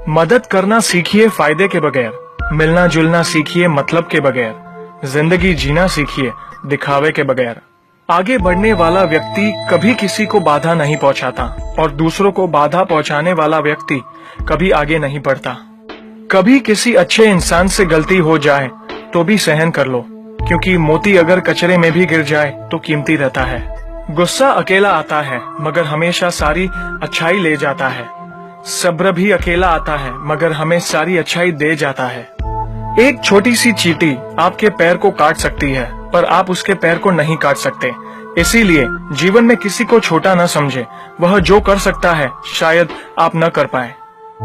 मदद करना सीखिए फायदे के बगैर, मिलना जुलना सीखिए मतलब के बगैर, जिंदगी जीना सीखिए दिखावे के बगैर। आगे बढ़ने वाला व्यक्ति कभी किसी को बाधा नहीं पहुंचाता और दूसरों को बाधा पहुंचाने वाला व्यक्ति कभी आगे नहीं बढ़ता। कभी किसी अच्छे इंसान से गलती हो जाए तो भी सहन कर लो, क्योंकि मोती अगर कचरे में भी गिर जाए तो कीमती रहता है। गुस्सा अकेला आता है मगर हमेशा सारी अच्छाई ले जाता है। सब्र भी अकेला आता है मगर हमें सारी अच्छाई दे जाता है। एक छोटी सी चींटी आपके पैर को काट सकती है पर आप उसके पैर को नहीं काट सकते। इसीलिए जीवन में किसी को छोटा न समझे, वह जो कर सकता है शायद आप न कर पाए।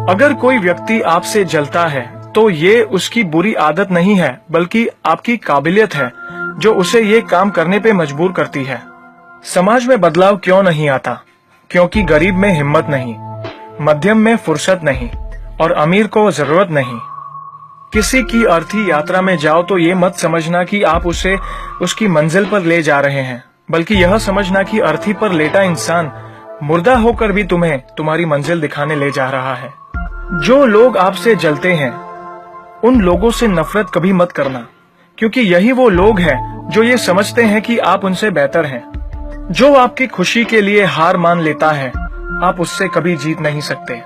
अगर कोई व्यक्ति आपसे जलता है तो ये उसकी बुरी आदत नहीं है बल्कि आपकी काबिलियत है जो उसे ये काम करने पे मजबूर करती है। समाज में बदलाव क्यों नहीं आता? क्योंकि गरीब में हिम्मत नहीं, मध्यम में फुर्सत नहीं और अमीर को जरूरत नहीं। किसी की अर्थी यात्रा में जाओ तो ये मत समझना कि आप उसे उसकी मंजिल पर ले जा रहे हैं, बल्कि यह समझना कि अर्थी पर लेटा इंसान मुर्दा होकर भी तुम्हें तुम्हारी मंजिल दिखाने ले जा रहा है। जो लोग आपसे जलते हैं उन लोगों से नफरत कभी मत करना, क्योंकि यही वो लोग हैं जो ये समझते हैं कि आप उनसे बेहतर हैं। जो आपकी खुशी के लिए हार मान लेता है आप उससे कभी जीत नहीं सकते।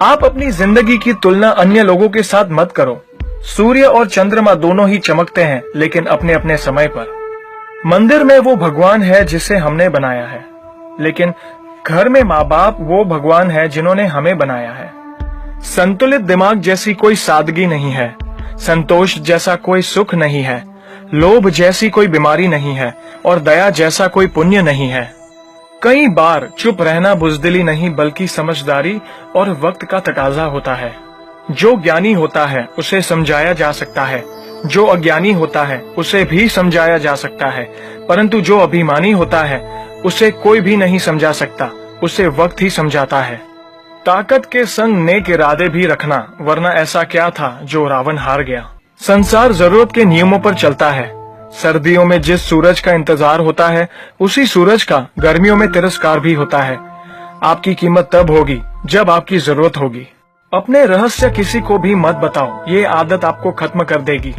आप अपनी जिंदगी की तुलना अन्य लोगों के साथ मत करो। सूर्य और चंद्रमा दोनों ही चमकते हैं लेकिन अपने अपने समय पर। मंदिर में वो भगवान है जिसे हमने बनाया है, लेकिन घर में माँ बाप वो भगवान है जिन्होंने हमें बनाया है। संतुलित दिमाग जैसी कोई सादगी नहीं है, संतोष जैसा कोई सुख नहीं है, लोभ जैसी कोई बीमारी नहीं है और दया जैसा कोई पुण्य नहीं है। कई बार चुप रहना बुजदिली नहीं बल्कि समझदारी और वक्त का तकाजा होता है। जो ज्ञानी होता है उसे समझाया जा सकता है, जो अज्ञानी होता है उसे भी समझाया जा सकता है, परंतु जो अभिमानी होता है उसे कोई भी नहीं समझा सकता, उसे वक्त ही समझाता है। ताकत के संग नेक इरादे भी रखना, वरना ऐसा क्या था जो रावण हार गया। संसार जरूरत के नियमों पर चलता है। सर्दियों में जिस सूरज का इंतजार होता है उसी सूरज का गर्मियों में तिरस्कार भी होता है। आपकी कीमत तब होगी जब आपकी जरूरत होगी। अपने रहस्य किसी को भी मत बताओ, ये आदत आपको खत्म कर देगी।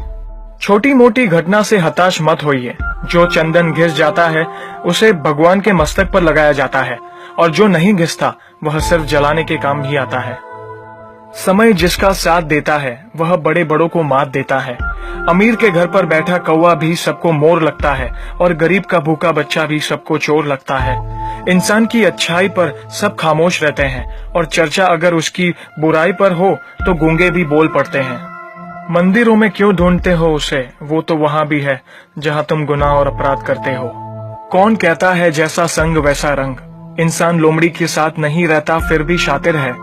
छोटी मोटी घटना से हताश मत होइए। जो चंदन घिस जाता है उसे भगवान के मस्तक पर लगाया जाता है और जो नहीं घिसता वह सिर्फ जलाने के काम ही आता है। समय जिसका साथ देता है वह बड़े बड़ों को मात देता है। अमीर के घर पर बैठा कौवा भी सबको मोर लगता है और गरीब का भूखा बच्चा भी सबको चोर लगता है। इंसान की अच्छाई पर सब खामोश रहते हैं और चर्चा अगर उसकी बुराई पर हो तो गूंगे भी बोल पड़ते हैं। मंदिरों में क्यों ढूंढते हो उसे, वो तो वहां भी है जहां तुम गुनाह और अपराध करते हो। कौन कहता है जैसा संग वैसा रंग? इंसान लोमड़ी के साथ नहीं रहता फिर भी शातिर है।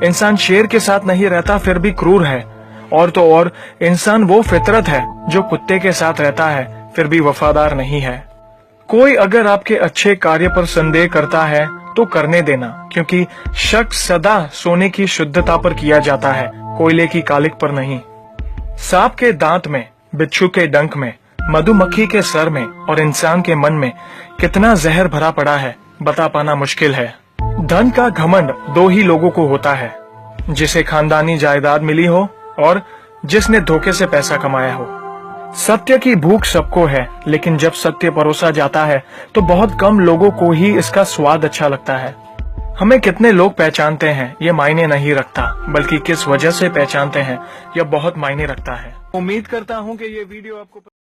इंसान शेर के साथ नहीं रहता फिर भी क्रूर है। और तो और इंसान वो फितरत है जो कुत्ते के साथ रहता है फिर भी वफादार नहीं है। कोई अगर आपके अच्छे कार्य पर संदेह करता है तो करने देना, क्योंकि शक सदा सोने की शुद्धता पर किया जाता है, कोयले की कालिक पर नहीं। सांप के दांत में, बिच्छू के डंक में, मधुमक्खी के सर में और इंसान के मन में कितना जहर भरा पड़ा है बता पाना मुश्किल है। धन का घमंड दो ही लोगों को होता है, जिसे खानदानी जायदाद मिली हो और जिसने धोखे से पैसा कमाया हो। सत्य की भूख सबको है, लेकिन जब सत्य परोसा जाता है तो बहुत कम लोगों को ही इसका स्वाद अच्छा लगता है। हमें कितने लोग पहचानते हैं ये मायने नहीं रखता, बल्कि किस वजह से पहचानते हैं यह बहुत मायने रखता है। उम्मीद करता हूँ कि ये वीडियो आपको